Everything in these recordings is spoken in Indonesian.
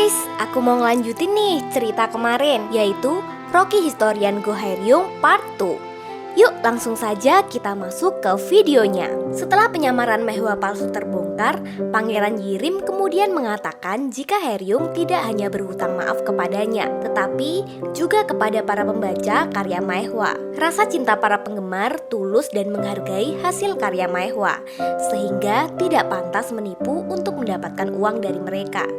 guys, aku mau ngelanjutin nih cerita kemarin, yaitu Rocky Historian Go Haeryung Part 2. Yuk langsung saja kita masuk ke videonya. Setelah penyamaran Maehwa palsu terbongkar, Pangeran Yirim kemudian mengatakan jika Haeryung tidak hanya berhutang maaf kepadanya, tetapi juga kepada para pembaca karya Maehwa. Rasa cinta para penggemar tulus dan menghargai hasil karya Maehwa, sehingga tidak pantas menipu untuk mendapatkan uang dari mereka.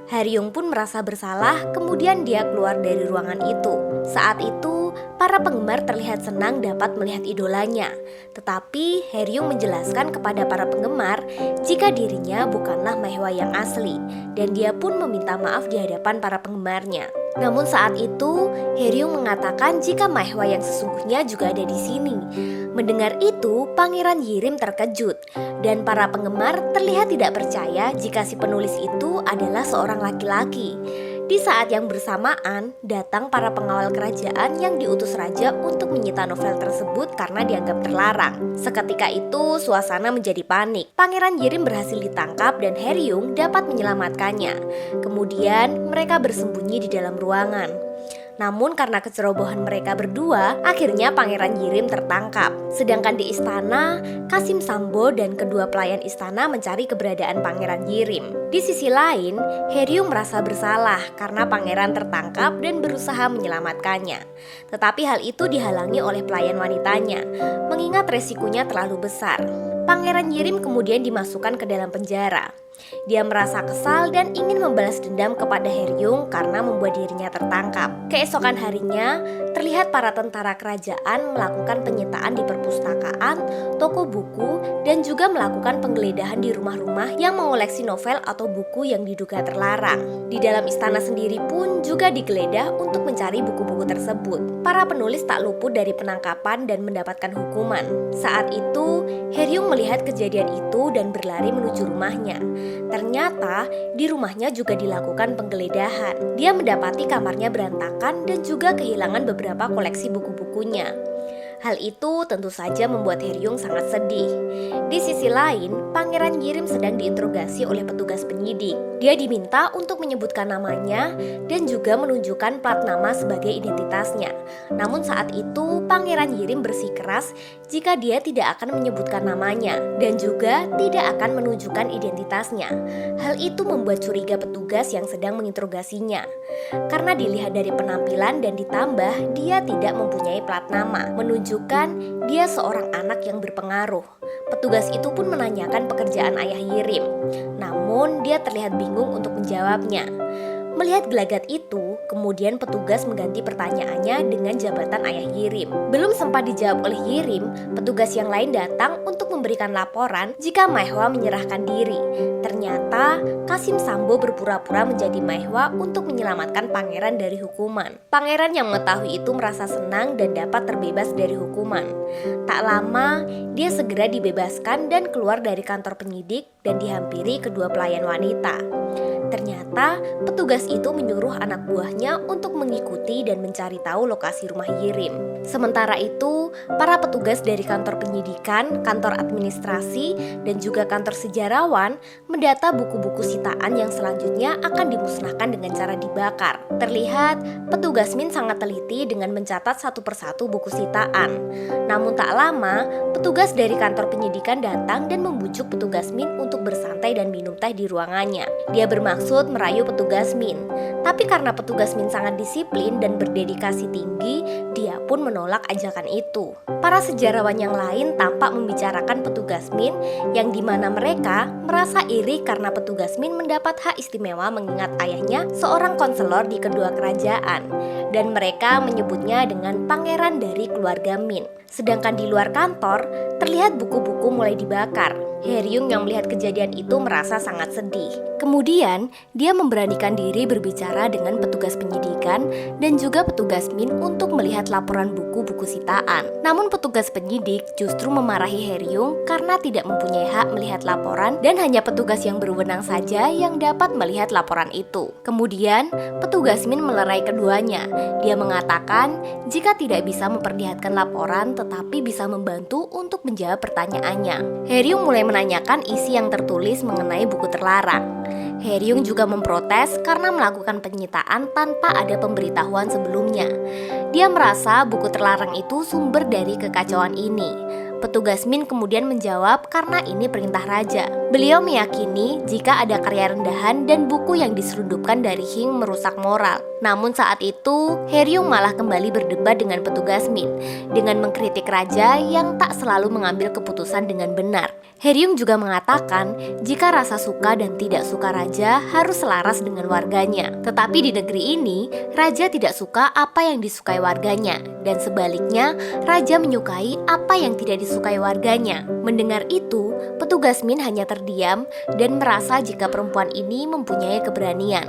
Haeryung pun merasa bersalah, kemudian dia keluar dari ruangan itu. Saat itu, para penggemar terlihat senang dapat melihat idolanya. Tetapi Haeryung menjelaskan kepada para penggemar jika dirinya bukanlah Maehwa yang asli, dan dia pun meminta maaf di hadapan para penggemarnya. Namun saat itu, Haeryung mengatakan jika Maehwa yang sesungguhnya juga ada di sini. Mendengar itu, Pangeran Yirim terkejut, dan para penggemar terlihat tidak percaya jika si penulis itu adalah seorang laki-laki. Di saat yang bersamaan, datang para pengawal kerajaan yang diutus raja untuk menyita novel tersebut karena dianggap terlarang. Seketika itu, suasana menjadi panik. Pangeran Yirim berhasil ditangkap dan Haeryung dapat menyelamatkannya. Kemudian, mereka bersembunyi di dalam ruangan. Namun karena kecerobohan mereka berdua, akhirnya Pangeran Yirim tertangkap. Sedangkan di istana, Qasim Sambo dan kedua pelayan istana mencari keberadaan Pangeran Yirim. Di sisi lain, Haeryung merasa bersalah karena pangeran tertangkap dan berusaha menyelamatkannya. Tetapi hal itu dihalangi oleh pelayan wanitanya, mengingat resikonya terlalu besar. Pangeran Yirim kemudian dimasukkan ke dalam penjara. Dia merasa kesal dan ingin membalas dendam kepada Haeryung karena membuat dirinya tertangkap. Keesokan harinya, terlihat para tentara kerajaan melakukan penyitaan di perpustakaan, toko buku, dan juga melakukan penggeledahan di rumah-rumah yang mengoleksi novel atau buku yang diduga terlarang. Di dalam istana sendiri pun juga digeledah untuk mencari buku-buku tersebut. Para penulis tak luput dari penangkapan dan mendapatkan hukuman. Saat itu, Haeryung melihat kejadian itu dan berlari menuju rumahnya. Ternyata di rumahnya juga dilakukan penggeledahan. Dia mendapati kamarnya berantakan dan juga kehilangan beberapa koleksi buku-bukunya. Hal itu tentu saja membuat Haeryung sangat sedih. Di sisi lain, Pangeran Yirim sedang diinterogasi oleh petugas penyidik. Dia diminta untuk menyebutkan namanya dan juga menunjukkan plat nama sebagai identitasnya. Namun saat itu, Pangeran Yirim bersikeras jika dia tidak akan menyebutkan namanya dan juga tidak akan menunjukkan identitasnya. Hal itu membuat curiga petugas yang sedang menginterogasinya. Karena dilihat dari penampilan dan ditambah dia tidak mempunyai plat nama, menunjukkan dia seorang anak yang berpengaruh. Petugas itu pun menanyakan pekerjaan ayah Yirim, namun dia terlihat bingung untuk menjawabnya. Melihat gelagat itu, kemudian petugas mengganti pertanyaannya dengan jabatan ayah Yirim. Belum sempat dijawab oleh Yirim, petugas yang lain datang untuk memberikan laporan jika Maehwa menyerahkan diri. Ternyata Qasim Sambo berpura-pura menjadi Maehwa untuk menyelamatkan pangeran dari hukuman. Pangeran yang mengetahui itu merasa senang dan dapat terbebas dari hukuman. Tak lama, dia segera dibebaskan dan keluar dari kantor penyidik dan dihampiri kedua pelayan wanita. Ternyata petugas itu menyuruh anak buahnya untuk mengikuti dan mencari tahu lokasi rumah Yirim. Sementara itu, para petugas dari kantor penyidikan, kantor administrasi, dan juga kantor sejarawan mendata buku-buku sitaan yang selanjutnya akan dimusnahkan dengan cara dibakar. Terlihat petugas Min sangat teliti dengan mencatat satu persatu buku sitaan. Namun tak lama, petugas dari kantor penyidikan datang dan membujuk petugas Min untuk bersantai dan minum teh di ruangannya. Dia bermaksud merayu petugas Min, tapi karena petugas Min sangat disiplin dan berdedikasi tinggi, dia pun menolak ajakan itu. Para sejarawan yang lain tampak membicarakan petugas Min, yang dimana mereka merasa iri karena petugas Min mendapat hak istimewa mengingat ayahnya seorang konselor di kedua kerajaan, dan mereka menyebutnya dengan pangeran dari keluarga Min. Sedangkan di luar kantor, terlihat buku-buku mulai dibakar. Haeryung yang melihat kejadian itu merasa sangat sedih. Kemudian, dia memberanikan diri berbicara dengan petugas penyidikan dan juga petugas Min untuk melihat laporan buku-buku sitaan. Namun petugas penyidik justru memarahi Haeryung karena tidak mempunyai hak melihat laporan dan hanya petugas yang berwenang saja yang dapat melihat laporan itu. Kemudian, petugas Min melerai keduanya. Dia mengatakan jika tidak bisa memperlihatkan laporan tetapi bisa membantu untuk menjawab pertanyaannya. Haeryung mulai menanyakan isi yang tertulis mengenai buku terlarang. Haeryung juga memprotes karena melakukan penyitaan tanpa ada pemberitahuan sebelumnya. Dia merasa buku terlarang itu sumber dari kekacauan ini. Petugas Min kemudian menjawab karena ini perintah raja. Beliau meyakini jika ada karya rendahan dan buku yang diselundupkan dari Hing merusak moral. Namun saat itu, Haeryung malah kembali berdebat dengan petugas Min dengan mengkritik raja yang tak selalu mengambil keputusan dengan benar. Haeryung juga mengatakan jika rasa suka dan tidak suka raja harus selaras dengan warganya. Tetapi di negeri ini, raja tidak suka apa yang disukai warganya, dan sebaliknya, raja menyukai apa yang tidak disukai warganya. Mendengar itu, petugas Min hanya terdiam dan merasa jika perempuan ini mempunyai keberanian.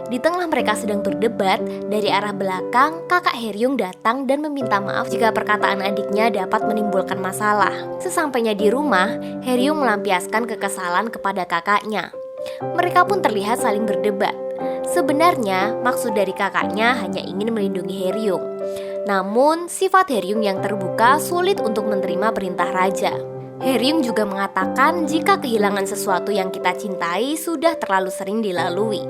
Di tengah mereka sedang berdebat, dari arah belakang, kakak Haeryung datang dan meminta maaf jika perkataan adiknya dapat menimbulkan masalah. Sesampainya di rumah, Haeryung melampiaskan kekesalan kepada kakaknya. Mereka pun terlihat saling berdebat. Sebenarnya, maksud dari kakaknya hanya ingin melindungi Haeryung. Namun, sifat Haeryung yang terbuka sulit untuk menerima perintah raja. Haeryung juga mengatakan jika kehilangan sesuatu yang kita cintai sudah terlalu sering dilalui.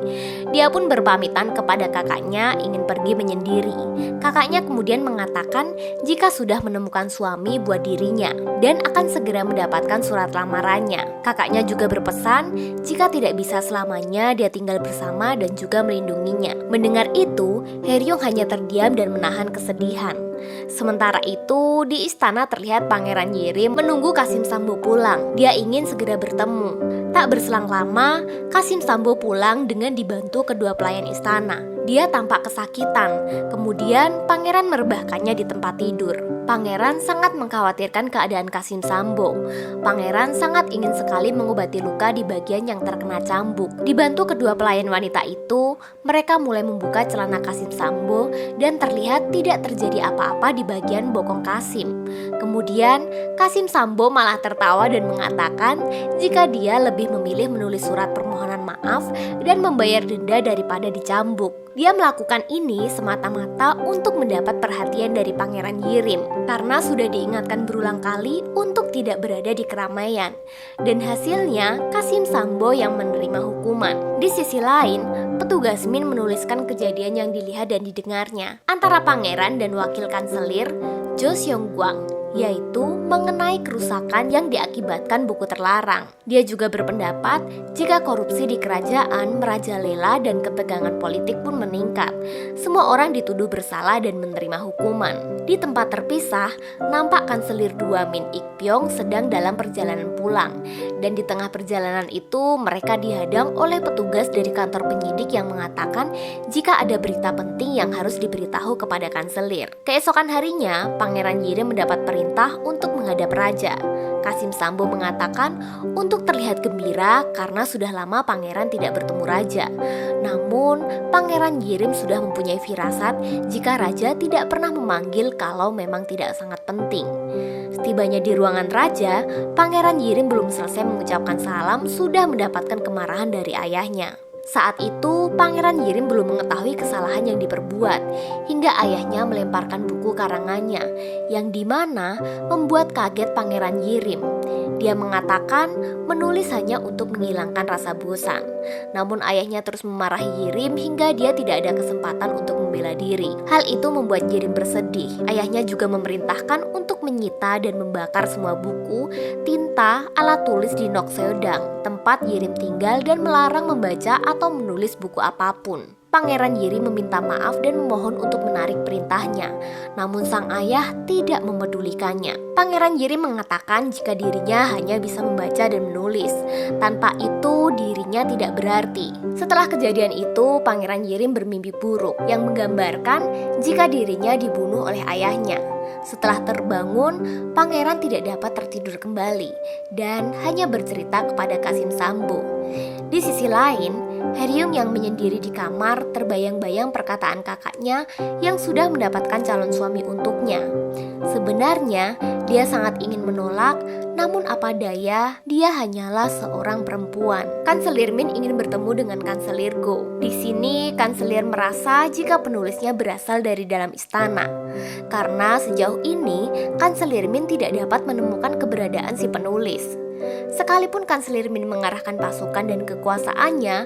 Dia pun berpamitan kepada kakaknya ingin pergi menyendiri. Kakaknya kemudian mengatakan jika sudah menemukan suami buat dirinya dan akan segera mendapatkan surat lamarannya. Kakaknya juga berpesan jika tidak bisa selamanya dia tinggal bersama dan juga melindunginya. Mendengar itu, Haeryung hanya terdiam dan menahan kesedihan. Sementara itu, di istana terlihat Pangeran Yirim menunggu Kasim Sambo pulang. Dia ingin segera bertemu. Tak berselang lama, Kasim Sambo pulang dengan dibantu kedua pelayan istana. Dia tampak kesakitan. Kemudian, pangeran merebahkannya di tempat tidur. Pangeran sangat mengkhawatirkan keadaan Kasim Sambo. Pangeran sangat ingin sekali mengobati luka di bagian yang terkena cambuk. Dibantu kedua pelayan wanita itu, mereka mulai membuka celana Kasim Sambo dan terlihat tidak terjadi apa-apa di bagian bokong Kasim. Kemudian, Kasim Sambo malah tertawa dan mengatakan jika dia lebih memilih menulis surat permohonan maaf dan membayar denda daripada dicambuk. Dia melakukan ini semata-mata untuk mendapat perhatian dari Pangeran Yirim karena sudah diingatkan berulang kali untuk tidak berada di keramaian. Dan hasilnya, Kasim Sambo yang menerima hukuman. Di sisi lain, petugas Min menuliskan kejadian yang dilihat dan didengarnya antara pangeran dan wakil kanselir Jo Seong-gwang, yaitu mengenai kerusakan yang diakibatkan buku terlarang. Dia juga berpendapat jika korupsi di kerajaan merajalela dan ketegangan politik pun meningkat. Semua orang dituduh bersalah dan menerima hukuman. Di tempat terpisah, nampak kanselir 2 Min Ik-pyong sedang dalam perjalanan pulang. Dan di tengah perjalanan itu, mereka dihadang oleh petugas dari kantor penyidik yang mengatakan jika ada berita penting yang harus diberitahu kepada kanselir. Keesokan harinya, Pangeran Yirim mendapat perintah untuk menghadap raja. Kasim Sambo mengatakan untuk terlihat gembira karena sudah lama pangeran tidak bertemu raja. Namun, Pangeran Yirim sudah mempunyai firasat jika raja tidak pernah memanggil kalau memang tidak sangat penting. Setibanya di ruangan raja, Pangeran Yirim belum selesai mengucapkan salam sudah mendapatkan kemarahan dari ayahnya. Saat itu, Pangeran Yirim belum mengetahui kesalahan yang diperbuat, hingga ayahnya melemparkan buku karangannya, yang dimana membuat kaget Pangeran Yirim. Dia mengatakan menulis hanya untuk menghilangkan rasa bosan. Namun ayahnya terus memarahi Yirim hingga dia tidak ada kesempatan untuk membela diri. Hal itu membuat Yirim bersedih. Ayahnya juga memerintahkan untuk menyita dan membakar semua buku, tinta, alat tulis di Nokseodang, tempat Yirim tinggal, dan melarang membaca atau menulis buku apapun. Pangeran Yirim meminta maaf dan memohon untuk menarik perintahnya. Namun sang ayah tidak memedulikannya. Pangeran Yirim mengatakan jika dirinya hanya bisa membaca dan menulis. Tanpa itu dirinya tidak berarti. Setelah kejadian itu, Pangeran Yirim bermimpi buruk yang menggambarkan jika dirinya dibunuh oleh ayahnya. Setelah terbangun, pangeran tidak dapat tertidur kembali dan hanya bercerita kepada Kasim Sambo. Di sisi lain, Haeryung yang menyendiri di kamar terbayang-bayang perkataan kakaknya yang sudah mendapatkan calon suami untuknya. Sebenarnya, dia sangat ingin menolak, namun apa daya, dia hanyalah seorang perempuan. Kanselir Min ingin bertemu dengan Kanselir Go. Di sini, kanselir merasa jika penulisnya berasal dari dalam istana. Karena sejauh ini, Kanselir Min tidak dapat menemukan keberadaan si penulis. Sekalipun Kanselir Min mengarahkan pasukan dan kekuasaannya,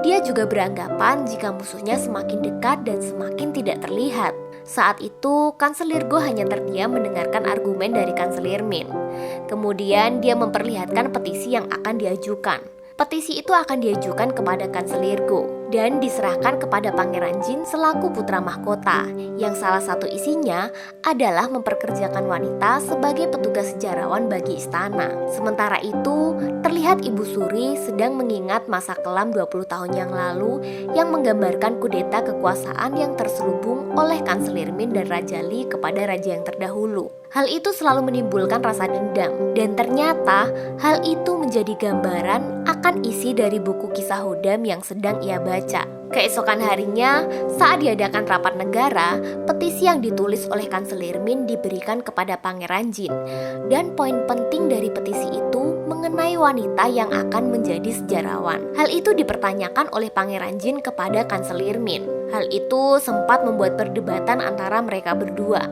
dia juga beranggapan jika musuhnya semakin dekat dan semakin tidak terlihat. Saat itu, Kanselir Go hanya terdiam mendengarkan argumen dari Kanselir Min. Kemudian dia memperlihatkan petisi yang akan diajukan. Petisi itu akan diajukan kepada Kanselir Go dan diserahkan kepada Pangeran Jin selaku putra mahkota, yang salah satu isinya adalah memperkerjakan wanita sebagai petugas sejarawan bagi istana. Sementara itu, terlihat Ibu Suri sedang mengingat masa kelam 20 tahun yang lalu yang menggambarkan kudeta kekuasaan yang terselubung oleh Kanselir Min dan Raja Li kepada raja yang terdahulu. Hal itu selalu menimbulkan rasa dendam, dan ternyata hal itu menjadi gambaran akan isi dari buku kisah Hodam yang sedang ia baca. Keesokan harinya, saat diadakan rapat negara, petisi yang ditulis oleh Kanselir Min diberikan kepada Pangeran Jin. Dan poin penting dari petisi itu mengenai wanita yang akan menjadi sejarawan. Hal itu dipertanyakan oleh Pangeran Jin kepada Kanselir Min. Hal itu sempat membuat perdebatan antara mereka berdua.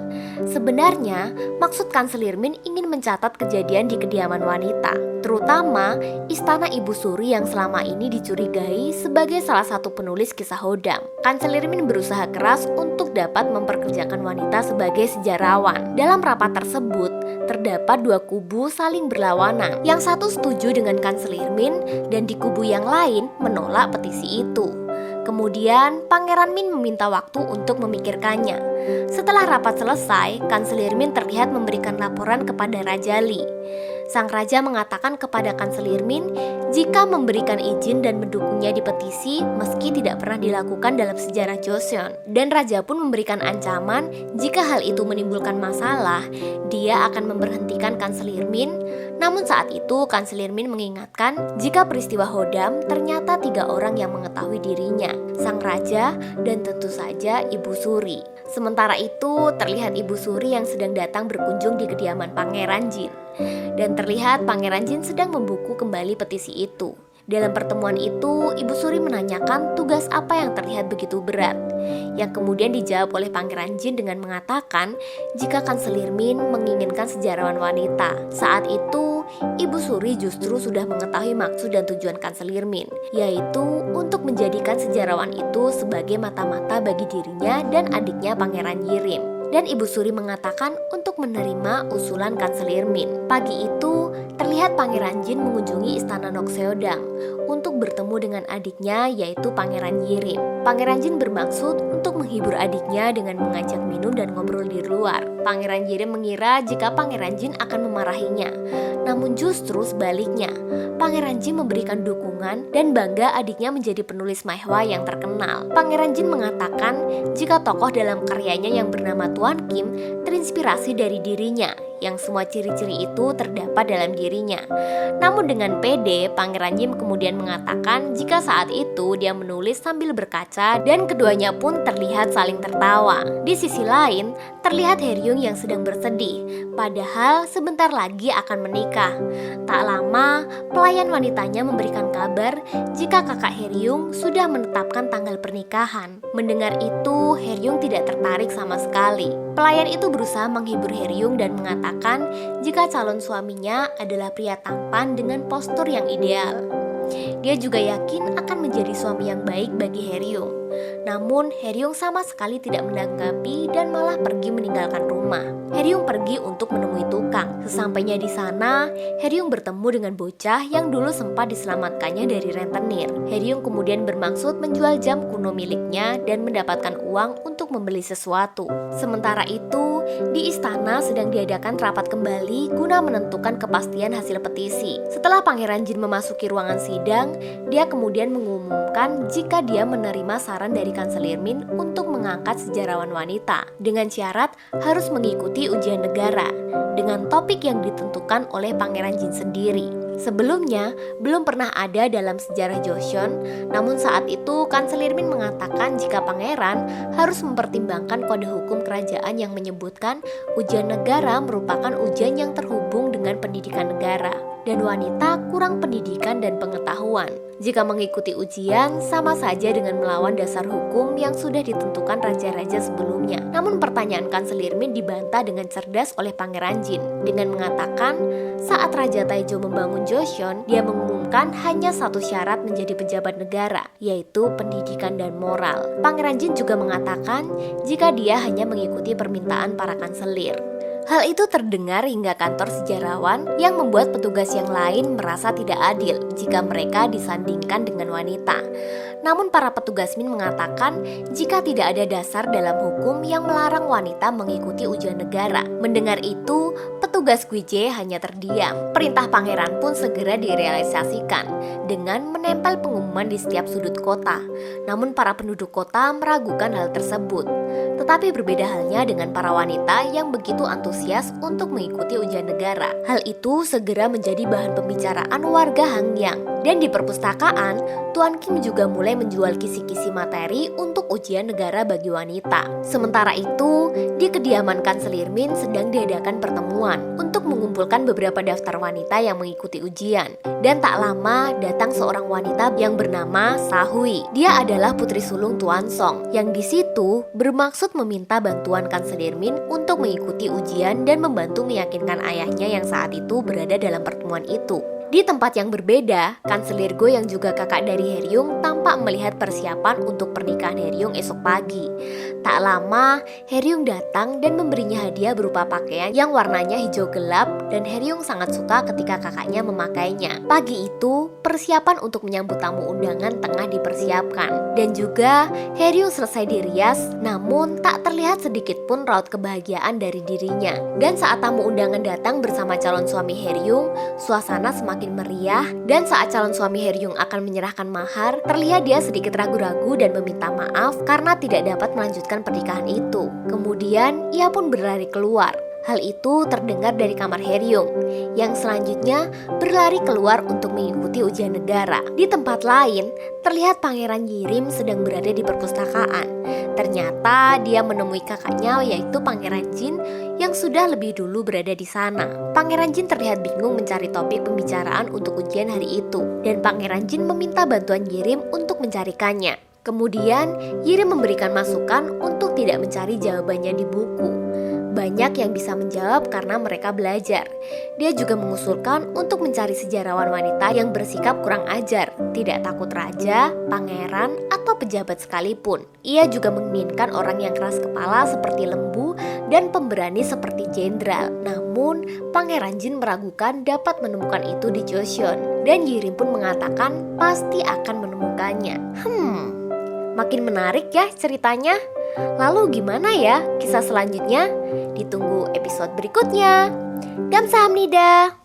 Sebenarnya, maksud Kanselir Min ingin mencatat kejadian di kediaman wanita, terutama istana Ibu Suri yang selama ini dicurigai sebagai salah satu penulis kisah Hodam. Kanselir Min berusaha keras untuk dapat memperkerjakan wanita sebagai sejarawan. Dalam rapat tersebut, terdapat dua kubu saling berlawanan. Yang satu setuju dengan Kanselir Min dan di kubu yang lain menolak petisi itu. Kemudian Pangeran Min meminta waktu untuk memikirkannya. Setelah rapat selesai, Kanselir Min terlihat memberikan laporan kepada Raja Li. Sang raja mengatakan kepada Kanselir Min jika memberikan izin dan mendukungnya di petisi meski tidak pernah dilakukan dalam sejarah Joseon. Dan raja pun memberikan ancaman jika hal itu menimbulkan masalah, dia akan memberhentikan Kanselir Min. Namun saat itu Kanselir Min mengingatkan jika peristiwa Hodam ternyata 3 orang yang mengetahui dirinya, sang raja dan tentu saja Ibu Suri. Sementara itu terlihat Ibu Suri yang sedang datang berkunjung di kediaman Pangeran Jin. Dan terlihat Pangeran Jin sedang membuku kembali petisi itu. Dalam pertemuan itu, Ibu Suri menanyakan tugas apa yang terlihat begitu berat, yang kemudian dijawab oleh Pangeran Jin dengan mengatakan jika Kanselir Min menginginkan sejarawan wanita. Saat itu, Ibu Suri justru sudah mengetahui maksud dan tujuan Kanselir Min, yaitu untuk menjadikan sejarawan itu sebagai mata-mata bagi dirinya dan adiknya Pangeran Yirim. Dan Ibu Suri mengatakan untuk menerima usulan Kanselir Min. Pagi itu, terlihat Pangeran Jin mengunjungi istana Nokseodang untuk bertemu dengan adiknya yaitu Pangeran Yirim. Pangeran Jin bermaksud untuk menghibur adiknya dengan mengajak minum dan ngobrol di luar. Pangeran Yirim mengira jika Pangeran Jin akan memarahinya. Namun justru sebaliknya, Pangeran Jin memberikan dukungan dan bangga adiknya menjadi penulis manhwa yang terkenal. Pangeran Jin mengatakan jika tokoh dalam karyanya yang bernama Tuan Kim terinspirasi dari dirinya, yang semua ciri-ciri itu terdapat dalam dirinya. Namun dengan pede, Pangeran Jin kemudian mengatakan jika saat itu dia menulis sambil berkaca dan keduanya pun terlihat saling tertawa. Di sisi lain, terlihat Haeryung yang sedang bersedih, padahal sebentar lagi akan menikah. Tak lama, pelayan wanitanya memberikan kabar jika kakak Haeryung sudah menetapkan tanggal pernikahan. Mendengar itu, Haeryung tidak tertarik sama sekali. Pelayan itu berusaha menghibur Haeryung dan mengatakan jika calon suaminya adalah pria tampan dengan postur yang ideal. Dia juga yakin akan menjadi suami yang baik bagi Haeryung. Namun Haeryung sama sekali tidak menanggapi dan malah pergi meninggalkan rumah. Haeryung pergi untuk menemui tukang. Sesampainya di sana, Haeryung bertemu dengan bocah yang dulu sempat diselamatkannya dari rentenir. Haeryung kemudian bermaksud menjual jam kuno miliknya dan mendapatkan uang untuk membeli sesuatu. Sementara itu, di istana sedang diadakan rapat kembali guna menentukan kepastian hasil petisi. Setelah Pangeran Jin memasuki ruangan sidang, dia kemudian mengumumkan jika dia menerima saran dari Kanselir Min untuk mengangkat sejarawan wanita dengan syarat harus mengikuti ujian negara dengan topik yang ditentukan oleh Pangeran Jin sendiri. Sebelumnya, belum pernah ada dalam sejarah Joseon, namun saat itu Kanselir Min mengatakan jika pangeran harus mempertimbangkan kode hukum kerajaan yang menyebutkan ujian negara merupakan ujian yang terhubung dengan pendidikan negara. dan wanita kurang pendidikan dan pengetahuan. Jika mengikuti ujian, sama saja dengan melawan dasar hukum yang sudah ditentukan raja-raja sebelumnya. Namun pertanyaan Kanselir Min dibantah dengan cerdas oleh Pangeran Jin dengan mengatakan saat Raja Taejo membangun Joseon, dia mengumumkan hanya satu syarat menjadi pejabat negara, yaitu pendidikan dan moral. Pangeran Jin juga mengatakan jika dia hanya mengikuti permintaan para kanselir. Hal itu terdengar hingga kantor sejarawan yang membuat petugas yang lain merasa tidak adil jika mereka disandingkan dengan wanita. Namun para petugas Min mengatakan jika tidak ada dasar dalam hukum yang melarang wanita mengikuti ujian negara. Mendengar itu, petugas Gwije hanya terdiam. Perintah pangeran pun segera direalisasikan dengan menempel pengumuman di setiap sudut kota. Namun para penduduk kota meragukan hal tersebut. Tetapi berbeda halnya dengan para wanita yang begitu antusias untuk mengikuti ujian negara. Hal itu segera menjadi bahan pembicaraan warga Hangyang. Dan di perpustakaan, Tuan Kim juga mulai menjual kisi-kisi materi untuk ujian negara bagi wanita. Sementara itu, di kediaman Kanselir Min sedang diadakan pertemuan untuk mengumpulkan beberapa daftar wanita yang mengikuti ujian. Dan tak lama datang seorang wanita yang bernama Sahui. Dia adalah putri sulung Tuan Song yang di situ bermaksud meminta bantuan Kanselir Min untuk mengikuti ujian dan membantu meyakinkan ayahnya yang saat itu berada dalam pertemuan itu. Di tempat yang berbeda, Kanselir Go yang juga kakak dari Haeryung tampak melihat persiapan untuk pernikahan Haeryung esok pagi. Tak lama, Haeryung datang dan memberinya hadiah berupa pakaian yang warnanya hijau gelap dan Haeryung sangat suka ketika kakaknya memakainya. Pagi itu, persiapan untuk menyambut tamu undangan tengah dipersiapkan. Dan juga, Haeryung selesai dirias, namun tak terlihat sedikit pun raut kebahagiaan dari dirinya. Dan saat tamu undangan datang bersama calon suami Haeryung, suasana semakin meriah, dan saat calon suami Haeryung akan menyerahkan mahar, terlihat dia sedikit ragu-ragu dan meminta maaf karena tidak dapat melanjutkan pernikahan itu. Kemudian ia pun berlari keluar. Hal itu terdengar dari kamar Haeryung, yang selanjutnya berlari keluar untuk mengikuti ujian negara. Di tempat lain, terlihat Pangeran Yirim sedang berada di perpustakaan. Ternyata dia menemui kakaknya yaitu Pangeran Jin yang sudah lebih dulu berada di sana. Pangeran Jin terlihat bingung mencari topik pembicaraan untuk ujian hari itu, dan Pangeran Jin meminta bantuan Yirim untuk mencarikannya. Kemudian Yirim memberikan masukan untuk tidak mencari jawabannya di buku. Banyak yang bisa menjawab karena mereka belajar. Dia juga mengusulkan untuk mencari sejarawan wanita yang bersikap kurang ajar, tidak takut raja, pangeran, atau pejabat sekalipun. Ia juga menginginkan orang yang keras kepala seperti lembu dan pemberani seperti jenderal. Namun, Pangeran Jin meragukan dapat menemukan itu di Joseon. Dan Yirim pun mengatakan pasti akan menemukannya. Makin menarik ya ceritanya. Lalu gimana ya kisah selanjutnya? Ditunggu episode berikutnya. Kamsahamnida.